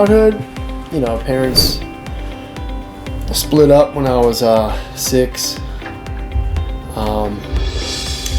childhood, parents split up when I was 6.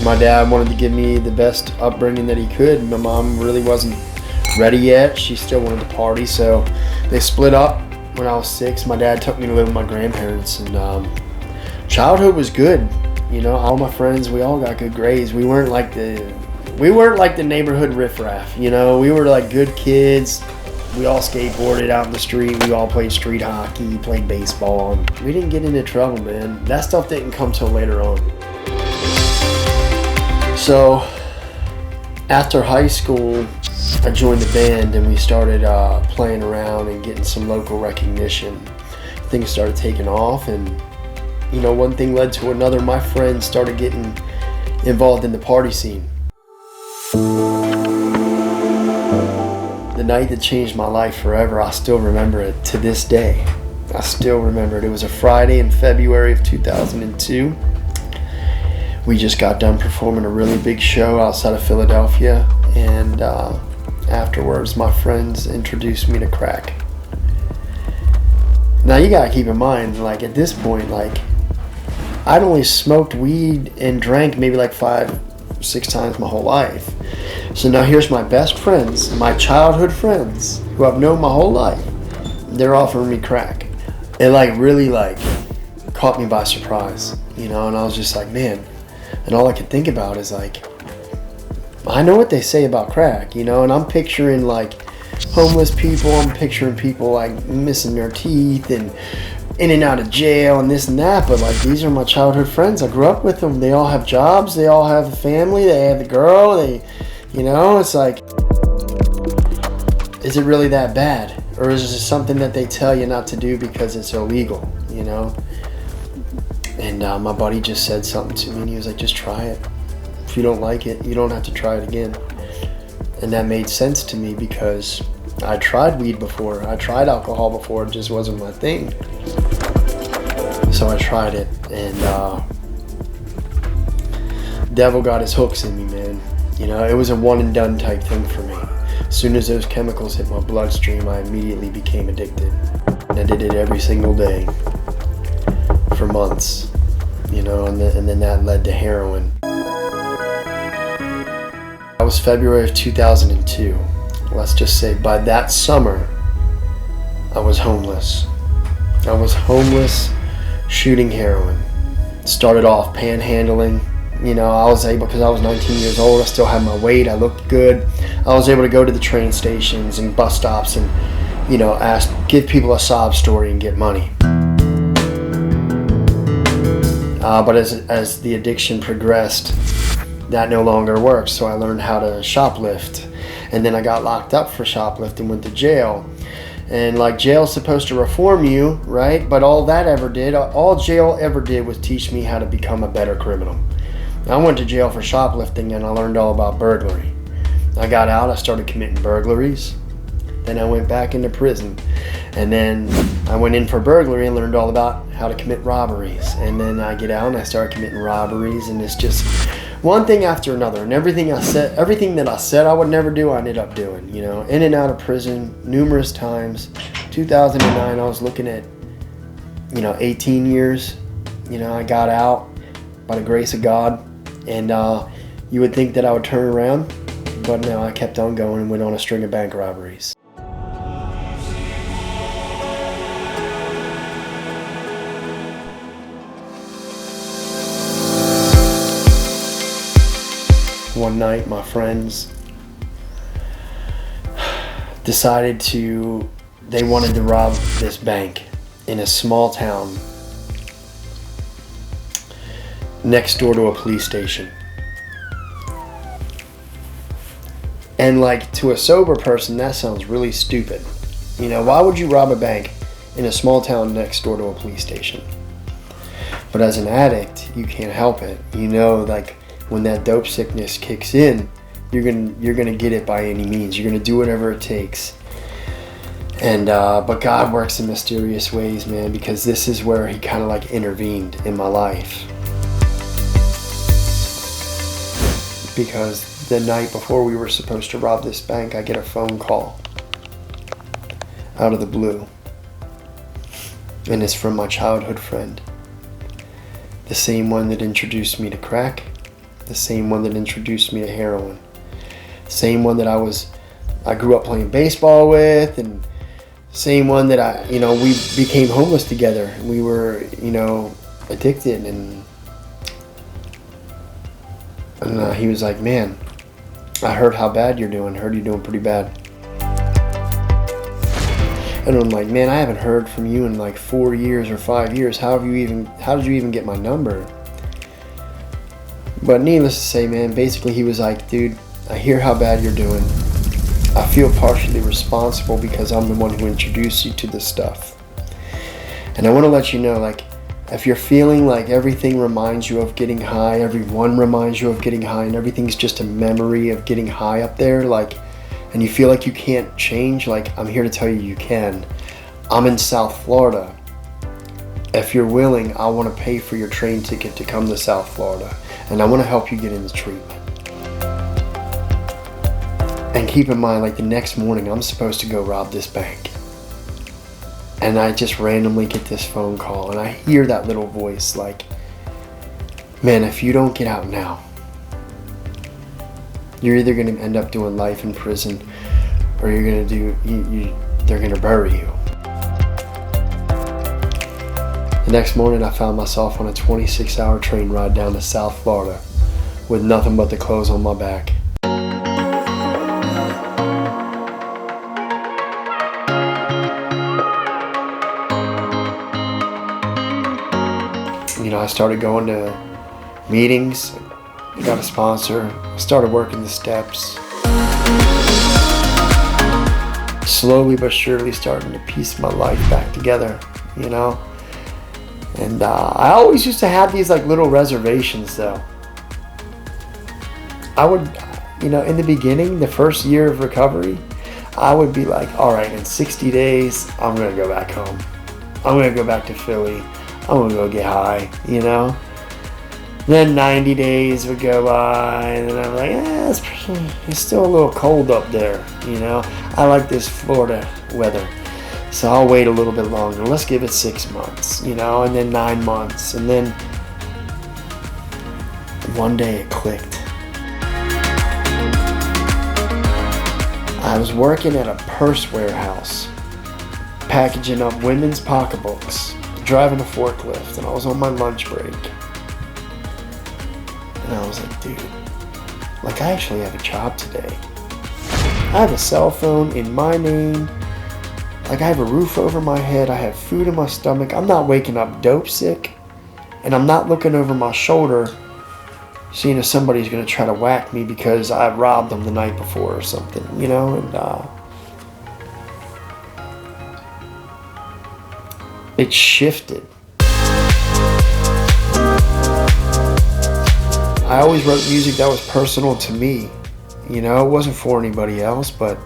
My dad wanted to give me the best upbringing that he could. My mom really wasn't ready yet. She still wanted to party, so they split up when I was 6. My dad took me to live with my grandparents, and childhood was good. All my friends, we all got good grades. We weren't like the neighborhood riffraff. We were like good kids. We all skateboarded out in the street. We all played street hockey, played baseball. We didn't get into trouble, man. That stuff didn't come till later on. So after high school, I joined the band and we started playing around and getting some local recognition. Things started taking off, and one thing led to another. My friends started getting involved in the party scene. The night that changed my life forever, I still remember it to this day. I still remember it. It was a Friday in February of 2002. We just got done performing a really big show outside of Philadelphia, and afterwards my friends introduced me to crack. Now you gotta keep in mind, like at this point, like I'd only smoked weed and drank maybe like 5-6 times my whole life. So now here's my best friends, my childhood friends, who I've known my whole life. They're offering me crack. It really caught me by surprise, and I was just like, man. And all I could think about is like, I know what they say about crack, and I'm picturing like homeless people. I'm picturing people like missing their teeth and in and out of jail and this and that. But like, these are my childhood friends. I grew up with them. They all have jobs. They all have a family. They have a girl. It's like, is it really that bad? Or is it something that they tell you not to do because it's illegal, And my buddy just said something to me, and he was like, just try it. If you don't like it, you don't have to try it again. And that made sense to me because I tried weed before. I tried alcohol before. It just wasn't my thing. So I tried it, and devil got his hooks in me, man. It was a one and done type thing for me. As soon as those chemicals hit my bloodstream, I immediately became addicted. And I did it every single day for months, and then that led to heroin. That was February of 2002. Let's just say by that summer, I was homeless. I was homeless, shooting heroin. Started off panhandling. I was able, because I was 19 years old, I still had my weight, I looked good. I was able to go to the train stations and bus stops and, give people a sob story and get money. But as the addiction progressed, that no longer worked, so I learned how to shoplift. And then I got locked up for shoplifting, went to jail. And like, jail's supposed to reform you, right? But all jail ever did was teach me how to become a better criminal. I went to jail for shoplifting and I learned all about burglary. I got out, I started committing burglaries. Then I went back into prison. And then I went in for burglary and learned all about how to commit robberies. And then I get out and I started committing robberies, and it's just one thing after another. And everything that I said I would never do, I ended up doing. In and out of prison numerous times. 2009, I was looking at, 18 years. I got out by the grace of God. And you would think that I would turn around, but no, I kept on going and went on a string of bank robberies. One night, my friends decided they wanted to rob this bank in a small town next door to a police station. And like, to a sober person, that sounds really stupid. Why would you rob a bank in a small town next door to a police station? But as an addict, you can't help it. Like, when that dope sickness kicks in, you're gonna get it by any means. You're gonna do whatever it takes. And but God works in mysterious ways, man, because this is where He kind of like intervened in my life. Because the night before we were supposed to rob this bank, I get a phone call. out of the blue. And it's from my childhood friend. The same one that introduced me to crack. The same one that introduced me to heroin. The same one that I grew up playing baseball with, and same one that we became homeless together. We were, addicted, and he was like, man, I heard how bad you're doing. Heard you're doing pretty bad. And I'm like, man, I haven't heard from you in like 4 years or 5 years. How did you even get my number? But needless to say, man, basically he was like, dude, I hear how bad you're doing. I feel partially responsible because I'm the one who introduced you to this stuff. And I want to let you know, like, if you're feeling like everything reminds you of getting high, everyone reminds you of getting high, and everything's just a memory of getting high up there, like, and you feel like you can't change, like, I'm here to tell you you can. I'm in South Florida. If you're willing, I want to pay for your train ticket to come to South Florida, and I want to help you get into treatment. And keep in mind, like, the next morning, I'm supposed to go rob this bank. And I just randomly get this phone call, and I hear that little voice like, man, if you don't get out now, you're either going to end up doing life in prison, or you're going to they're going to bury you. The next morning, I found myself on a 26-hour train ride down to South Florida with nothing but the clothes on my back. I started going to meetings, got a sponsor, started working the steps. Slowly but surely starting to piece my life back together, And I always used to have these like little reservations though. I would, in the beginning, the first year of recovery, I would be like, all right, in 60 days, I'm going to go back home. I'm going to go back to Philly. I'm going to go get high, Then 90 days would go by, and then I'm like, it's still a little cold up there, I like this Florida weather. So I'll wait a little bit longer. Let's give it 6 months, and then 9 months. And then one day it clicked. I was working at a purse warehouse, packaging up women's pocketbooks, driving a forklift, and I was on my lunch break. And I was like, dude, like, I actually have a job today. I have a cell phone in my name. Like, I have a roof over my head. I have food in my stomach. I'm not waking up dope sick. And I'm not looking over my shoulder seeing if somebody's going to try to whack me because I robbed them the night before or something, And it shifted. I always wrote music that was personal to me. It wasn't for anybody else, but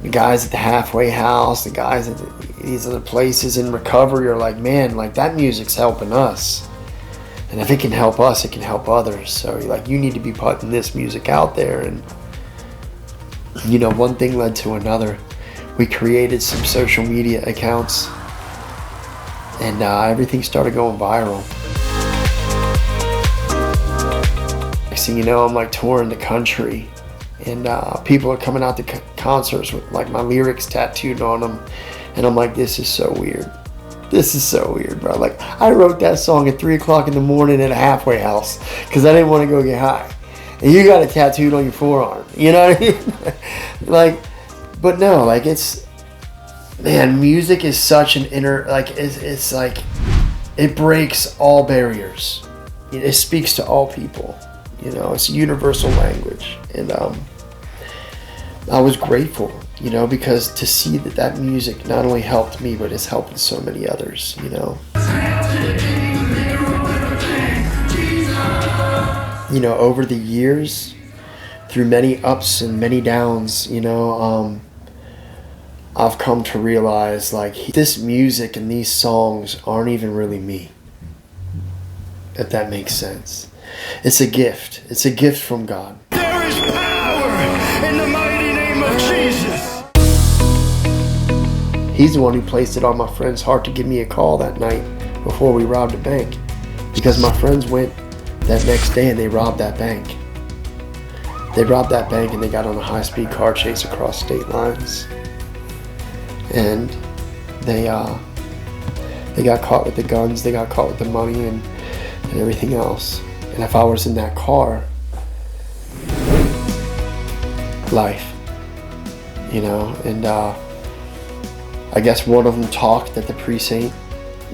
the guys at the halfway house, the guys at these other places in recovery are like, man, like, that music's helping us. And if it can help us, it can help others. So you need to be putting this music out there. And, one thing led to another. We created some social media accounts, and everything started going viral. Next thing you know, I'm like touring the country, and people are coming out to concerts with like my lyrics tattooed on them, and I'm like, this is so weird. This is so weird, bro. Like, I wrote that song at 3 o'clock in the morning at a halfway house because I didn't want to go get high, and you got it tattooed on your forearm. You know what I mean? Like, but no, like, it's, man, music is such an it's like, it breaks all barriers. It speaks to all people. It's a universal language. And I was grateful, because to see that music not only helped me, but it's helping so many others, Over the years, through many ups and many downs, I've come to realize, like, this music and these songs aren't even really me, if that makes sense. It's a gift. It's a gift from God. There is power in the mighty name of Jesus. He's the one who placed it on my friend's heart to give me a call that night before we robbed a bank. Because my friends went that next day and they robbed that bank. They robbed that bank and they got on a high-speed car chase across state lines. And they got caught with the guns, they got caught with the money and everything else. And if I was in that car, life, you know. And I guess one of them talked at the precinct,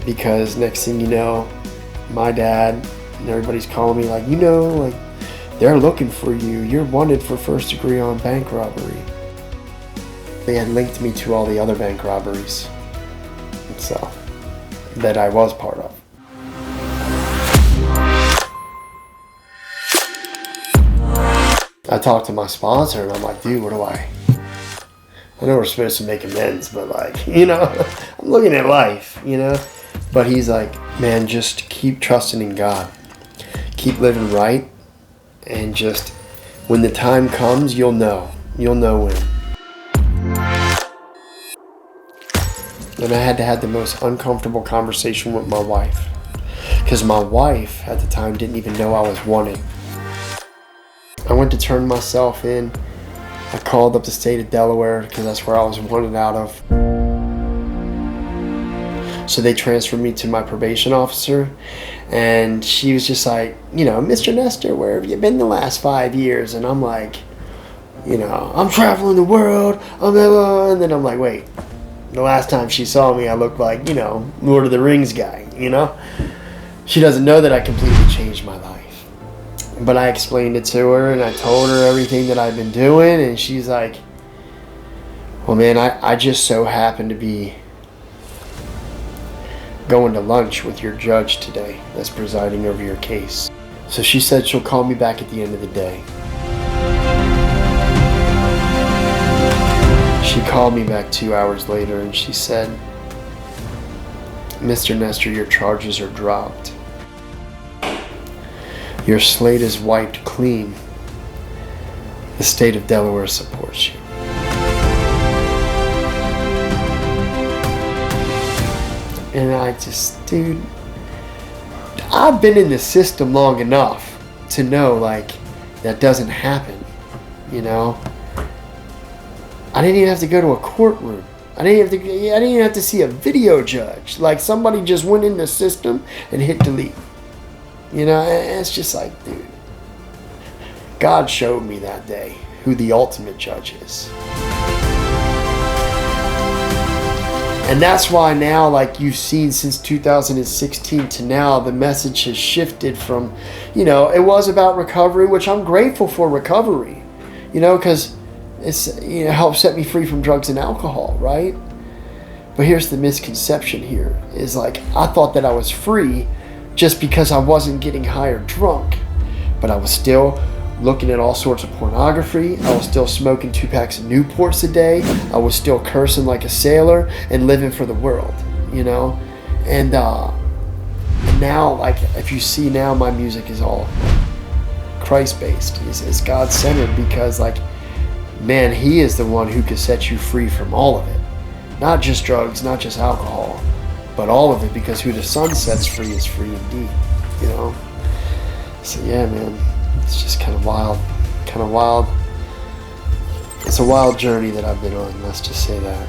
because next thing you know, my dad and everybody's calling me like, you know, like, they're looking for you. You're wanted for first degree on bank robbery. They had linked me to all the other bank robberies, so, that I was part of. I talked to my sponsor and I'm like, dude, what do I know we're supposed to make amends, but like, you know, I'm looking at life, you know? But he's like, man, just keep trusting in God. Keep living right. And just, when the time comes, you'll know. You'll know when. And I had to have the most uncomfortable conversation with my wife. Because my wife, at the time, didn't even know I was wanted. I went to turn myself in. I called up the state of Delaware, because that's where I was wanted out of. So they transferred me to my probation officer, and she was just like, you know, Mr. Nestor, where have you been the last 5 years? And I'm like, you know, I'm traveling the world, and then I'm like, wait, the last time she saw me, I looked like, you know, Lord of the Rings guy, you know? She doesn't know that I completely changed my life. But I explained it to her, and I told her everything that I've been doing, and she's like, well, man, I just so happen to be going to lunch with your judge today that's presiding over your case. So she said she'll call me back at the end of the day. She called me back 2 hours later and she said, Mr. Nestor, your charges are dropped. Your slate is wiped clean. The state of Delaware supports you. And I just, dude, I've been in the system long enough to know, like, that doesn't happen, you know? I didn't even have to go to a courtroom. I didn't even have to see a video judge. Like, somebody just went in the system and hit delete. You know, and it's just like, dude, God showed me that day who the ultimate judge is. And that's why now, like you've seen since 2016 to now, the message has shifted from, you know, it was about recovery, which I'm grateful for recovery, you know, because it's, you know, helped set me free from drugs and alcohol, right? But here's the misconception here, is like, I thought that I was free just because I wasn't getting high or drunk, but I was still looking at all sorts of pornography. I was still smoking 2 packs of Newports a day. I was still cursing like a sailor and living for the world, you know? And now, like, if you see now, my music is all Christ-based. It's God-centered, because, like, man, He is the one who can set you free from all of it. Not just drugs, not just alcohol, but all of it, because who the Son sets free is free indeed, you know? So yeah, man. It's just kind of wild. It's a wild journey that I've been on, let's just say that.